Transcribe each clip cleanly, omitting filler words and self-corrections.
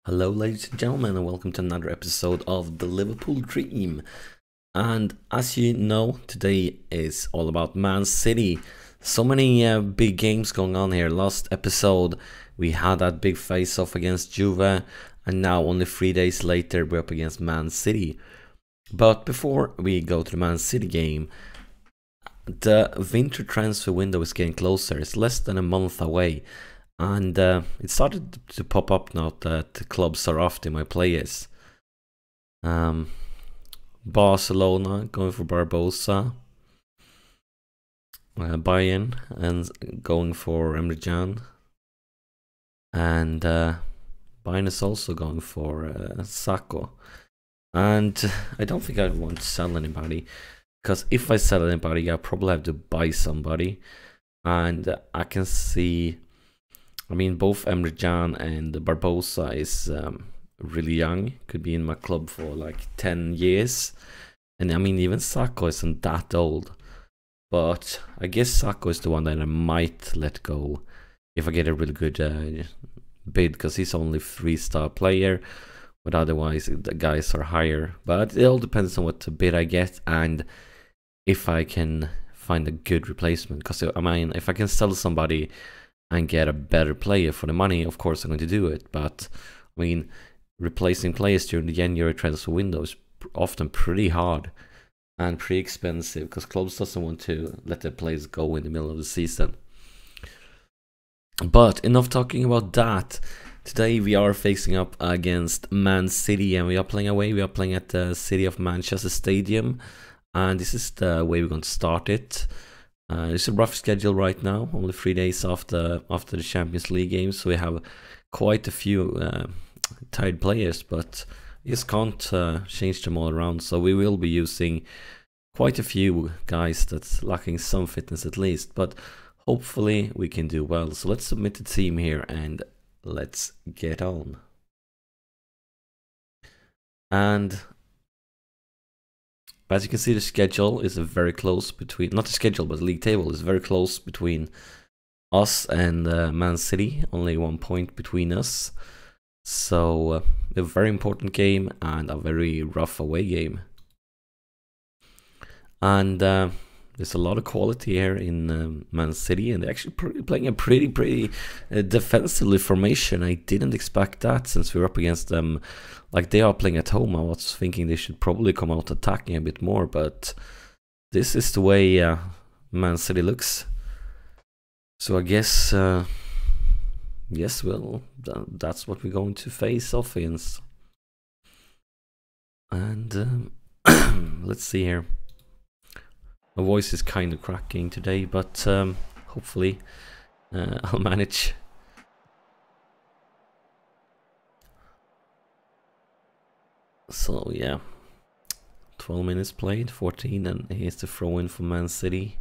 Hello ladies and gentlemen, and welcome to another episode of the Liverpool Dream. And as you know, today is all about Man City. So many big games going on here. Last episode we had that big face-off against Juve, and now only 3 days later we're up against Man City. But before we go to the Man City game, the winter transfer window is getting closer. It's less than a month away. And it started to pop up now that the clubs are after my players. Barcelona going for Barbosa. Bayern and going for Emre Can. And Bayern is also going for Sacco. And I don't think I want to sell anybody, because if I sell anybody I probably have to buy somebody. And I can see, I mean, both Emre Can and Barbosa is really young, could be in my club for like 10 years. And I mean, even Sacco isn't that old. But I guess Sacco is the one that I might let go if I get a really good bid, because he's only 3-star player. But otherwise, the guys are higher. But it all depends on what bid I get and if I can find a good replacement. Because I mean, if I can sell somebody and get a better player for the money, of course I'm going to do it. But I mean, replacing players during the January transfer window is often pretty hard and pretty expensive, because clubs doesn't want to let their players go in the middle of the season. But enough talking about that. Today we are facing up against Man City, and we are playing away. We are playing at the City of Manchester Stadium, and this is the way we're going to start it. It's a rough schedule right now, only 3 days after the Champions League games, so we have quite a few tired players, but you just can't change them all around. So we will be using quite a few guys that's lacking some fitness at least, but hopefully we can do well. So let's submit the team here and let's get on. And as you can see, the schedule is very close between, not the schedule, but the league table is very close between us and Man City. Only 1 point between us. So a very important game and a very rough away game. And there's a lot of quality here in Man City, and they're actually playing a pretty defensively formation. I didn't expect that, since we're up against them like they are playing at home. I was thinking they should probably come out attacking a bit more, but this is the way Man City looks. So I guess, yes, well, that's what we're going to face off against. And let's see here. My voice is kind of cracking today, but hopefully I'll manage. So yeah, 12 minutes played, 14, and here's the throw in for Man City.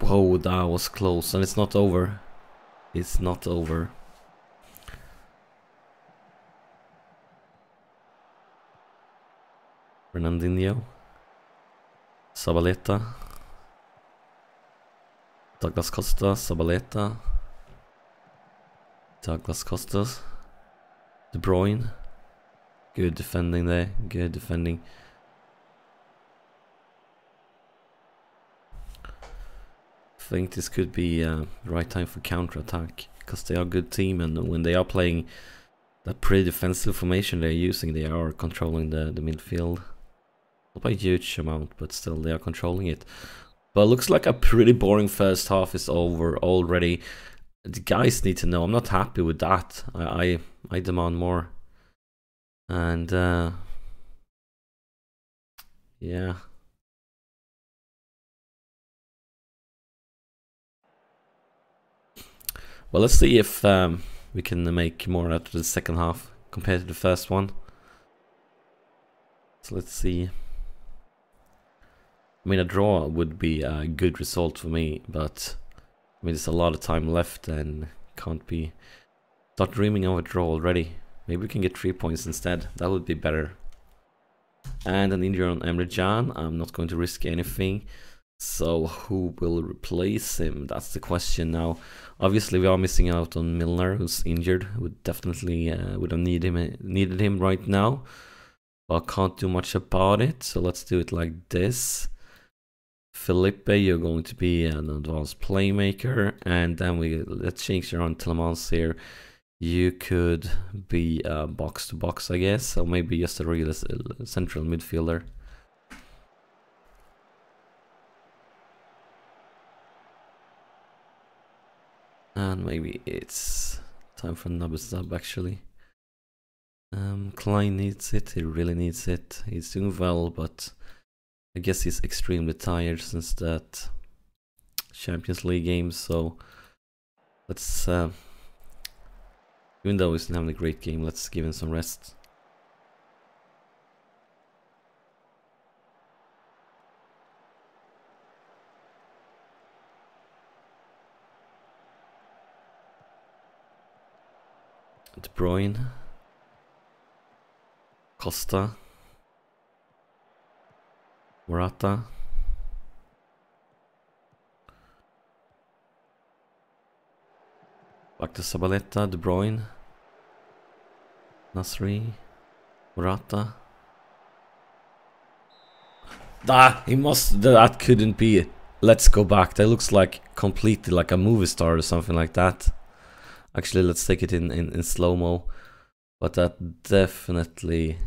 Whoa, that was close, and it's not over. It's not over. Fernandinho, Zabaleta, Douglas Costa, Zabaleta, Douglas Costa, De Bruyne. Good defending there, good defending. I think this could be the right time for counter-attack, because they are a good team, and when they are playing that pretty defensive formation they're using, they are controlling the midfield. Not by a huge amount, but still they are controlling it. But it looks like a pretty boring first half is over already. The guys need to know. I'm not happy with that. I demand more. And yeah. Well, let's see if we can make more out of the second half compared to the first one. So let's see. I mean, a draw would be a good result for me, but I mean, there's a lot of time left and can't be start dreaming of a draw already. Maybe we can get 3 points instead. That would be better. And an injury on Emre Can. I'm not going to risk anything. So who will replace him? That's the question now. Obviously, we are missing out on Milner, who's injured. Would definitely would have needed him right now, but can't do much about it. So let's do it like this. Felipe, you're going to be an advanced playmaker, and then let's change around Telemans here. You could be box to box, I guess, or maybe just a real central midfielder. And maybe it's time for another sub actually. Klein needs it, he really needs it. He's doing well, but I guess he's extremely tired since that Champions League game, so let's, even though he's not having a great game, let's give him some rest. De Bruyne, Costa, Morata, back to Zabaleta, De Bruyne, Nasri, Morata. That couldn't be it. Let's go back. That looks like completely like a movie star or something like that. Actually, let's take it in slow-mo. But that definitely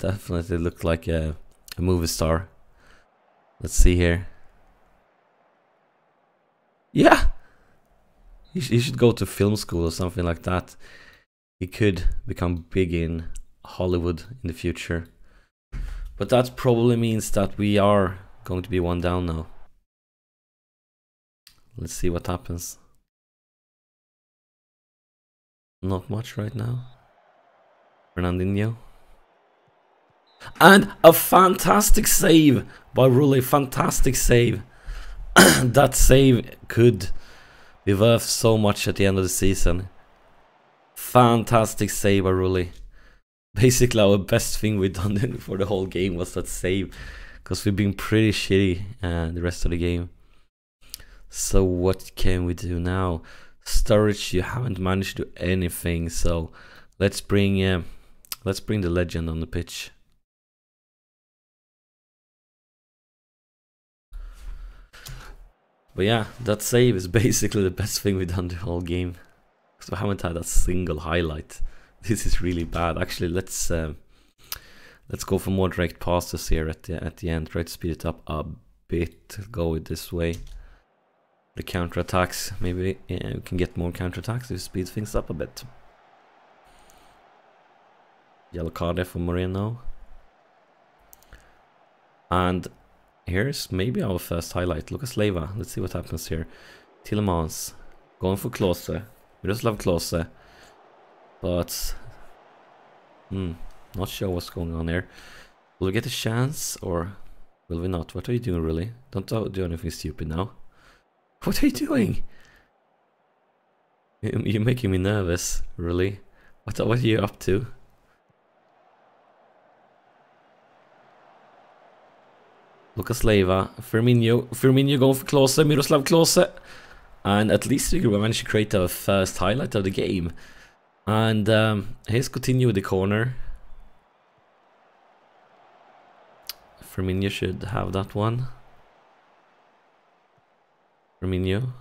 looked like a movie star. Let's see here. Yeah! He should go to film school or something like that. He could become big in Hollywood in the future. But that probably means that we are going to be one down now. Let's see what happens. Not much right now. Fernandinho. And a fantastic save by Rulli. Fantastic save. That save could be worth so much at the end of the season. Fantastic save by Rulli. Basically our best thing we've done for the whole game was that save. Because we've been pretty shitty the rest of the game. So what can we do now? Sturridge, you haven't managed to do anything, so let's bring the legend on the pitch. But yeah, that save is basically the best thing we've done the whole game. Because we haven't had a single highlight. This is really bad. Actually, let's go for more direct passes here at the end. Try to speed it up a bit. Go it this way. The counter-attacks, maybe we can get more counter-attacks if we speed things up a bit. Yellow card there for Moreno. And here's maybe our first highlight. Lucas Leiva, let's see what happens here. Tielemans, going for Klose. We just love Klose. But, not sure what's going on there. Will we get a chance or will we not? What are you doing really? Don't do anything stupid now. What are you doing? You're making me nervous, really. What are you up to? Lucas Leiva, Firmino going for Klose, Miroslav Klose. And at least we managed to create our first highlight of the game. And here's Coutinho with the corner. Firmino should have that one. Firmino.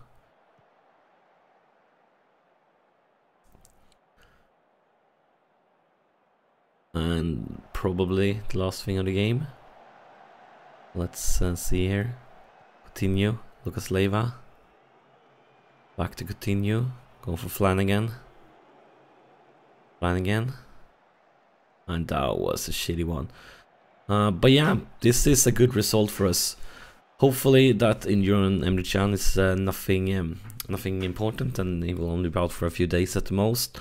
And probably the last thing of the game. Let's see here. Coutinho, Lucas Leiva. Back to Coutinho. Going for Flanagan. And that was a shitty one. But yeah, this is a good result for us. Hopefully that injury on Emre Can is nothing important, and he will only be out for a few days at the most.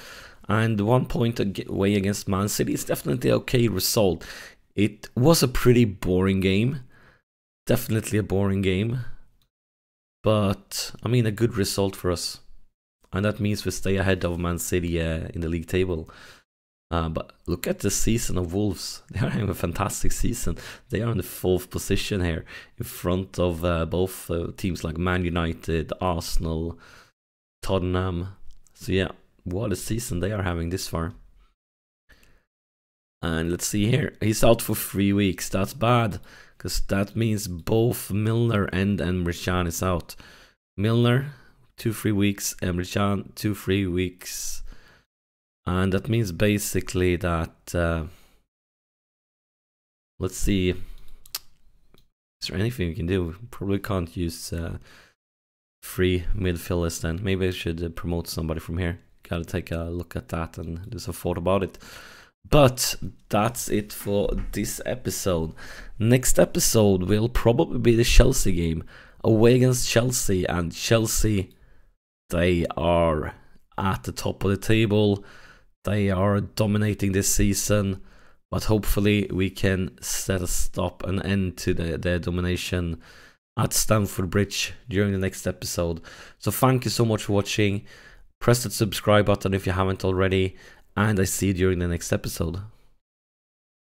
And 1 point away against Man City is definitely an okay result. It was a pretty boring game. Definitely a boring game. But, I mean, a good result for us. And that means we stay ahead of Man City in the league table. But look at the season of Wolves. They are having a fantastic season. They are in the 4th position here, in front of both teams like Man United, Arsenal, Tottenham. So yeah, what a season they are having this far. And let's see here. He's out for 3 weeks. That's bad, because that means both Milner and Emre Can is out. Milner, 2-3 weeks. Emre Can, 2-3 weeks. And that means basically that, let's see, is there anything we can do? Probably can't use 3 midfielders then. Maybe I should promote somebody from here. Gotta take a look at that and do some thought about it. But that's it for this episode. Next episode will probably be the Chelsea game, away against Chelsea. And Chelsea, they are at the top of the table. They are dominating this season, but hopefully we can set a stop, an end to their domination at Stamford Bridge during the next episode. So thank you so much for watching. Press that subscribe button if you haven't already, and I see you during the next episode.